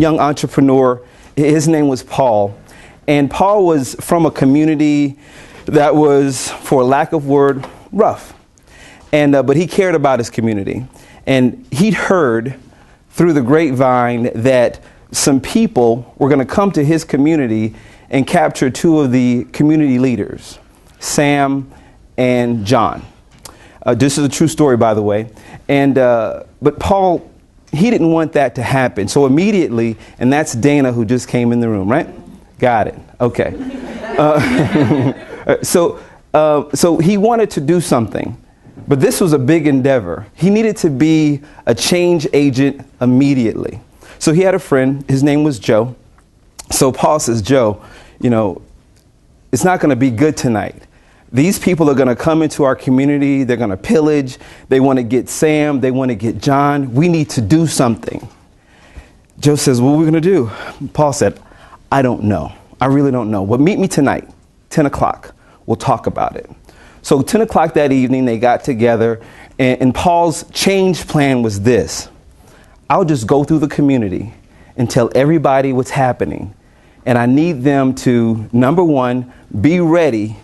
young entrepreneur. His name was Paul. And Paul was from a community that was, for lack of word, rough. But he cared about his community. And he'd heard through the grapevine that some people were going to come to his community and capture two of the community leaders, Sam and John. This is a true story, by the way. But Paul, he didn't want that to happen. So immediately, and that's Dana who just came in the room, right? Got it. Okay. So he wanted to do something. But this was a big endeavor. He needed to be a change agent immediately. So he had a friend. His name was Joe. So Paul says, Joe, it's not going to be good tonight. These people are going to come into our community. They're going to pillage. They want to get Sam. They want to get John. We need to do something. Joe says, what are we going to do? Paul said, I don't know. I really don't know. But meet me tonight, 10 o'clock. We'll talk about it. So 10 o'clock that evening, they got together, and Paul's change plan was this. I'll just go through the community and tell everybody what's happening. And I need them to, number one, be ready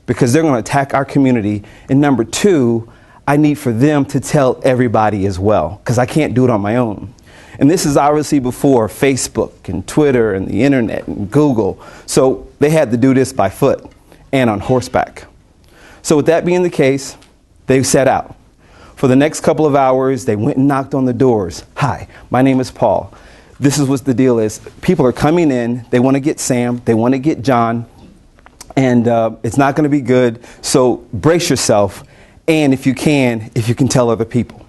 because they're going to attack our community. And number two, I need for them to tell everybody as well because I can't do it on my own. And this is obviously before Facebook and Twitter and the internet and Google. So they had to do this by foot and on horseback. So with that being the case, they set out. For the next couple of hours, they went and knocked on the doors. Hi, my name is Paul. This is what the deal is. People are coming in. They want to get Sam. They want to get John. And it's not going to be good. So brace yourself. And if you can tell other people.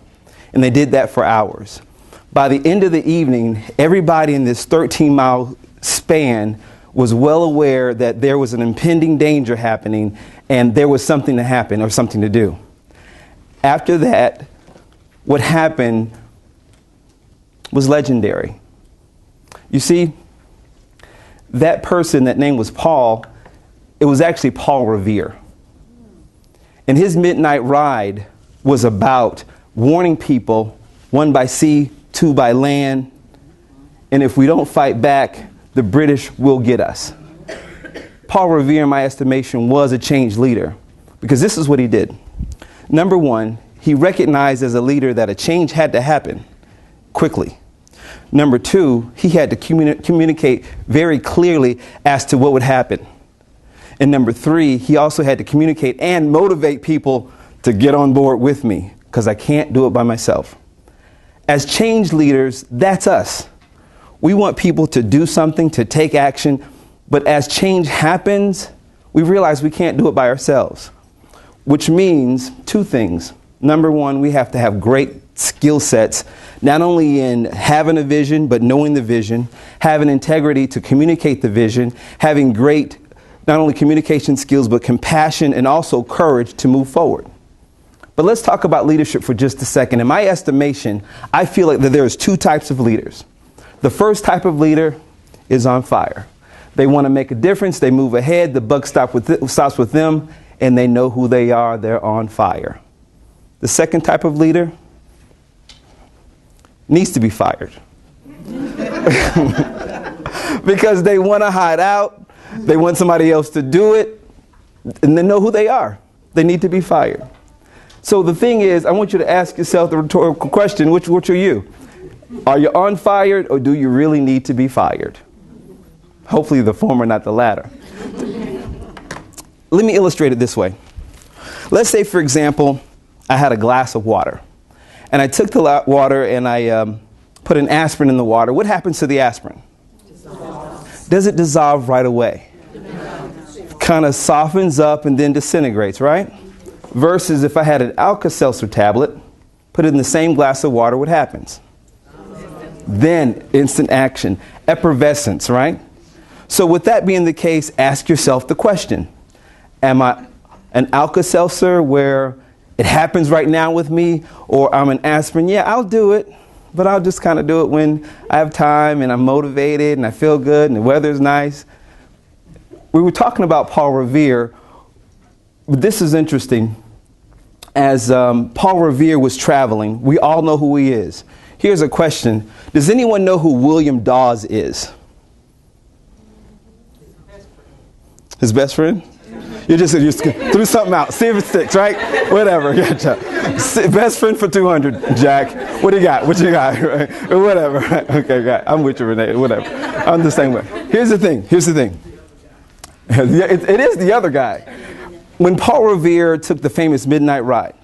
And they did that for hours. By the end of the evening, everybody in this 13-mile span was well aware that there was an impending danger happening and there was something to happen or something to do. After that, what happened was legendary. You see, that person, that name was Paul, it was actually Paul Revere. And his midnight ride was about warning people, one by sea, two by land, and if we don't fight back, the British will get us. Paul Revere, in my estimation, was a change leader because this is what he did. Number one, he recognized as a leader that a change had to happen quickly. Number two, he had to communicate very clearly as to what would happen. And number three, he also had to communicate and motivate people to get on board with me because I can't do it by myself. As change leaders, that's us. We want people to do something, to take action, but as change happens, we realize we can't do it by ourselves, which means two things. Number one, we have to have great skill sets, not only in having a vision, but knowing the vision, having integrity to communicate the vision, having great, not only communication skills, but compassion and also courage to move forward. But let's talk about leadership for just a second. In my estimation, I feel like that there's two types of leaders. The first type of leader is on fire. They want to make a difference. They move ahead. The buck stops with them, and they know who they are. They're on fire. The second type of leader needs to be fired because they want to hide out. They want somebody else to do it, and they know who they are. They need to be fired. So the thing is, I want you to ask yourself the rhetorical question, which are you? Are you on fire, or do you really need to be fired? Hopefully the former, not the latter. Let me illustrate it this way. Let's say, for example, I had a glass of water, and I took the water and I put an aspirin in the water. What happens to the aspirin? Dissolves. Does it dissolve right away? Kind of softens up and then disintegrates, right? Versus if I had an Alka-Seltzer tablet, put it in the same glass of water, what happens? Then instant action, effervescence, right? So with that being the case, ask yourself the question, am I an Alka-Seltzer where it happens right now with me, or I'm an aspirin? Yeah, I'll do it, but I'll just kind of do it when I have time and I'm motivated and I feel good and the weather's nice. We were talking about Paul Revere, but this is interesting. As Paul Revere was traveling, we all know who he is. Here's a question. Does anyone know who William Dawes is? His best friend? You just threw something out. See if it sticks, right? Whatever. Gotcha. Best friend for 200, Jack. What do you got? What you got? Right? Whatever. Okay, got it. I'm with you, Renee. Whatever. I'm the same way. Here's the thing. It is the other guy. When Paul Revere took the famous midnight ride,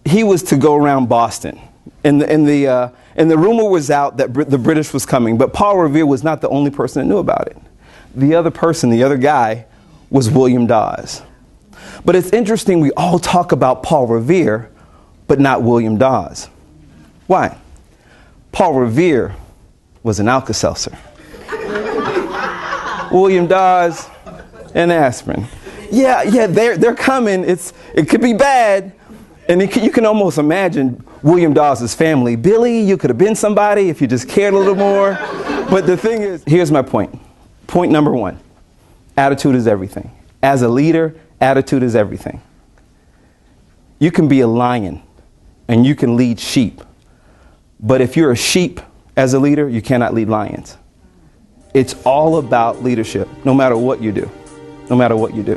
he was to go around Boston. And the rumor was out that the British was coming, but Paul Revere was not the only person that knew about it. The other guy, was William Dawes. But it's interesting, we all talk about Paul Revere, but not William Dawes. Why? Paul Revere was an Alka-Seltzer. William Dawes, an aspirin. Yeah, they're coming. It could be bad. And you can almost imagine William Dawes' family. Billy, you could have been somebody if you just cared a little more. But the thing is, here's my point. Point number one, attitude is everything. As a leader, attitude is everything. You can be a lion and you can lead sheep. But if you're a sheep as a leader, you cannot lead lions. It's all about leadership, no matter what you do. No matter what you do.